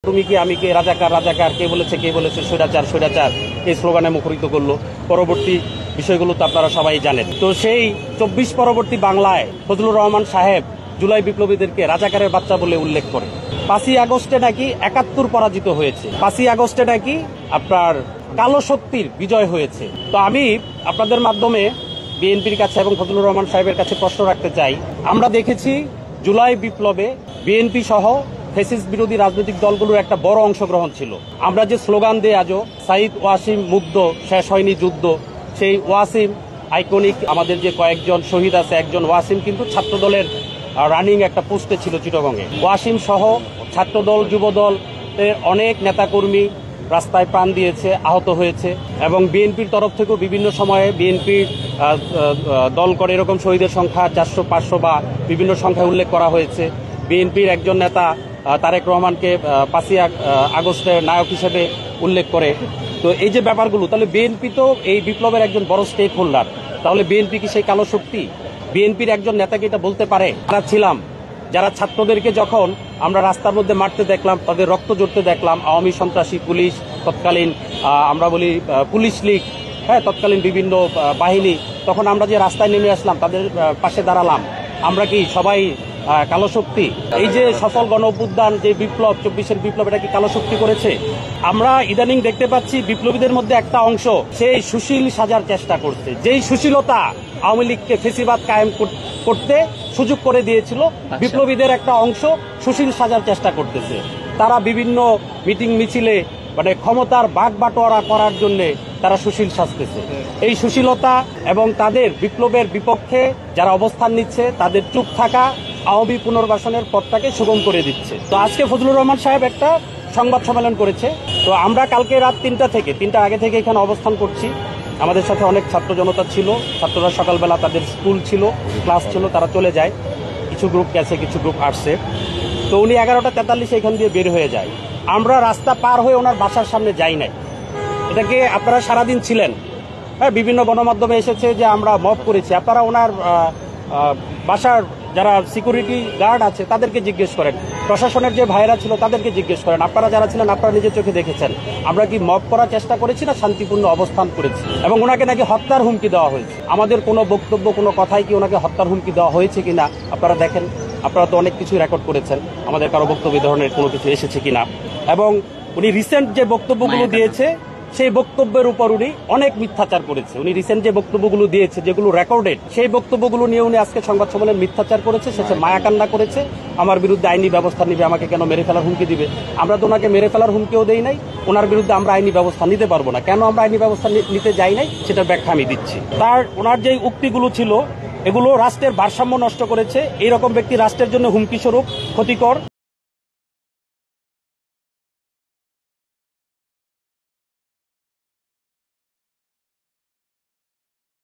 তুমি কি আমি কে, রাজাকার রাজাকার, কে বলেছে স্বৈরাচার স্বৈরাচার, এই স্লোগানে মুখরিত করলো। পরবর্তী বিষয়গুলো তো আপনারা সবাই জানেন। তো সেই 24 পরবর্তী বাংলায় ফজলুর রহমান সাহেব জুলাই বিপ্লবীদেরকে রাজাকারের বাচ্চা বলে উল্লেখ করে। 5ই আগস্টে নাকি 71 পরাজিত হয়েছে, 5ই আগস্টে নাকি আপনার কালো শক্তির বিজয় হয়েছে। তো আমি আপনাদের মাধ্যমে বিএনপির কাছে এবং ফজলুর রহমান সাহেবের কাছে প্রশ্ন রাখতে চাই, আমরা দেখেছি জুলাই বিপ্লবে বিএনপি সহ ফ্যাসিস্ট বিরোধী রাজনৈতিক দলগুলোর একটা বড় অংশগ্রহণ ছিল। আমরা যে স্লোগান দিয়ে আজও সাইদ ওয়াসিম মুগ্ধ, শেষ হয়নি যুদ্ধ, সেই ওয়াসিম আইকনিক, আমাদের যে কয়েকজন শহীদ আছে, একজন ওয়াসিম কিন্তু ছাত্রদলের রানিং একটা পোস্টে ছিল চিটাগংয়ে। ওয়াসিম সহ ছাত্রদল যুবদল অনেক নেতাকর্মী রাস্তায় প্রাণ দিয়েছে, আহত হয়েছে, এবং বিএনপির তরফ থেকেও বিভিন্ন সময়ে বিএনপির দল করে এরকম শহীদের সংখ্যা 400 500 বা বিভিন্ন সংখ্যায় উল্লেখ করা হয়েছে। বিএনপির একজন নেতা তারেক রহমানকে 5ই আগস্টের নায়ক হিসেবে উল্লেখ করে। তো এই যে ব্যাপারগুলো, তাহলে বিএনপি তো এই বিপ্লবের একজন বড় স্টেক হোল্ডার। তাহলে বিএনপি কি সেই কালো শক্তি? বিএনপির একজন নেতাকে এটা বলতে পারে? আমরা ছিলাম যারা ছাত্রদেরকে যখন আমরা রাস্তার মধ্যে মারতে দেখলাম, তাদের রক্ত জড়তে দেখলাম, আওয়ামী সন্ত্রাসী পুলিশ, তৎকালীন আমরা বলি পুলিশ লীগ, হ্যাঁ, তৎকালীন বিভিন্ন বাহিনী, তখন আমরা যে রাস্তায় নেমে আসলাম, তাদের পাশে দাঁড়ালাম, আমরা কি সবাই কালো শক্তি? এই যে সফল গণ অভ্যুত্থান, যে বিপ্লব 24-এর বিপ্লব, এটা কি কালো শক্তি করেছে? আমরা ইদানিং দেখতে পাচ্ছি বিপ্লবীদের মধ্যে একটা অংশ সেই সুশীল সাজার চেষ্টা করছে, যেই সুশীলতা আওয়ামী লীগকে ফেসিবাদ কায়েম করতে সুযোগ করে দিয়েছিল। বিপ্লবীদের একটা অংশ সুশীল সাজার চেষ্টা করতেছে। তারা বিভিন্ন মিটিং মিছিলে মানে ক্ষমতার বাগ বাটোয়ারা করার জন্য তারা সুশীল সাজতেছে। এই সুশীলতা এবং তাদের বিপ্লবের বিপক্ষে যারা অবস্থান নিচ্ছে, তাদের চুপ থাকা আওয়ামী পুনর্বাসনের পথটাকে সুগম করে দিচ্ছে। তো আজকে ফজলুর রহমান সাহেব একটা সংবাদ সম্মেলন করেছে। তো আমরা কালকে রাত 3টার আগে থেকে এখানে অবস্থান করছি। আমাদের সাথে অনেক ছাত্র জনতা ছিল। ছাত্ররা সকালবেলা তাদের স্কুল ছিল, ক্লাস ছিল, তারা চলে যায়। কিছু গ্রুপ গেছে, কিছু গ্রুপ আসছে। তো উনি 11:43 এখান দিয়ে বের হয়ে যায়। আমরা রাস্তা পার হয়ে ওনার বাসার সামনে যাই নাই। এটাকে আপনারা সারাদিন ছিলেন, হ্যাঁ, বিভিন্ন গণমাধ্যমে এসেছে যে আমরা মব করেছি। আপনারা ওনার বাসার যারা সিকিউরিটি গার্ড আছে তাদেরকে জিজ্ঞেস করেন, প্রশাসনের যে ভাইরা ছিল তাদেরকে জিজ্ঞেস করেন, আপনারা যারা ছিলেন আপনারা নিজের চোখে দেখেছেন আমরা কি মব করার চেষ্টা করেছি না শান্তিপূর্ণ অবস্থান করেছি। এবং ওনাকে নাকি হত্যার হুমকি দেওয়া হয়েছে। আমাদের কোনো বক্তব্য, কোনো কথাই কি ওনাকে হত্যার হুমকি দেওয়া হয়েছে কিনা আপনারা দেখেন। আপনারা তো অনেক কিছু রেকর্ড করেছেন, আমাদের কারো বক্তব্য ধরনের কোনো কিছু এসেছে কিনা। এবং উনি রিসেন্ট যে বক্তব্যগুলো দিয়েছে, সেই বক্তব্যের উপর উনি অনেক মিথ্যাচার করেছে। উনি রিসেন্ট যে বক্তব্যগুলো দিয়েছে, যেগুলো রেকর্ডেড, সেই বক্তব্যগুলো নিয়ে উনি আজকে সংবাদ সম্মেলনে মিথ্যাচার করেছে, শেষে মায়াকান্না করেছে, আমার বিরুদ্ধে আইনি ব্যবস্থা নিবে, আমাকে কেন মেরে ফেলার হুমকি দিবে। আমরা তো ওনাকে মেরে ফেলার হুমকিও দেই নাই, ওনার বিরুদ্ধে আমরা আইনি ব্যবস্থা নিতে পারবো না। কেন আমরা আইনি ব্যবস্থা নিতে যাই নাই সেটার ব্যাখ্যা আমি দিচ্ছি। ওনার যে উক্তিগুলো ছিল, এগুলো রাষ্ট্রের ভারসাম্য নষ্ট করেছে। এইরকম ব্যক্তি রাষ্ট্রের জন্য হুমকি স্বরূপ, ক্ষতিকর।